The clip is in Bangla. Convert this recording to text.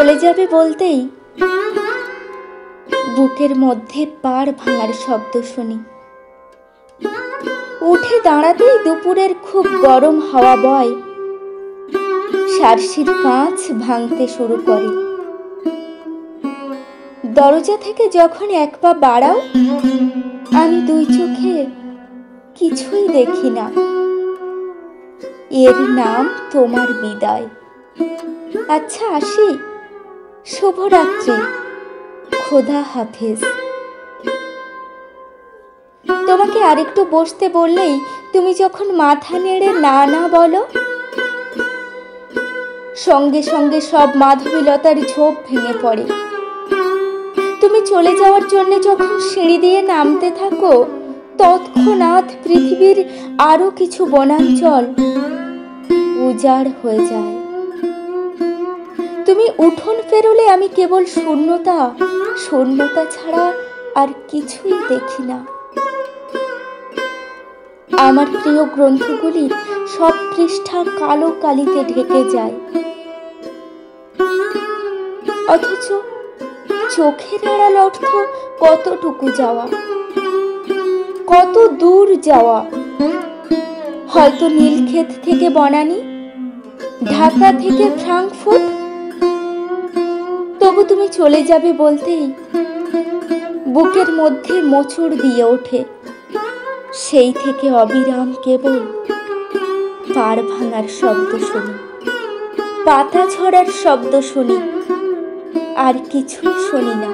চলে যাবে বলতেই বুকের মধ্যে পাড় ভাঙার শব্দ শুনি। উঠে দাঁড়াতেই দুপুরের খুব গরম হাওয়া বয়, সার্সির কাঁচ ভাঙতে শুরু করে। দরজা থেকে যখন এক পা বাড়াও, আমি দুই চোখে কিছুই দেখি না। এর নাম তোমার বিদায়। আচ্ছা আসি, শুভরাত্রি, খোদা হাফেজ। তোমাকে আরেকটু বসতে বললেই তুমি যখন মাথা নেড়ে না না বলো, সঙ্গে সঙ্গে সব মাধবীলতার ঝোপ ভেঙে পড়ে। তুমি চলে যাওয়ার জন্য যখন সিঁড়ি দিয়ে নামতে থাকো, তৎক্ষণাৎ পৃথিবীর আরো কিছু বনাঞ্চল উজাড় হয়ে যায়। তুমি উঠোন পেরোলে আমি কেবল শূন্যতা, শূন্যতা ছাড়া আর কিছুই দেখি না। আমার প্রিয় গ্রন্থগুলির সব পৃষ্ঠা কালো কালিতে ঢেকে যায়, অথচ চোখের আড়াল অর্থ কতটুকু যাওয়া, কত দূর যাওয়া। হয়তো নীলক্ষেত থেকে বনানী, ঢাকা থেকে ফ্রাঙ্কফুর্ট। তবু তুমি চলে যাবে বলতেই বুকের মধ্যে মোচড় দিয়ে ওঠে। সেই থেকে অবিরাম কেবল পাড় ভাঙার শব্দ শুনি, পাতা ঝরার শব্দ শুনি, আর কিছুই শুনি না।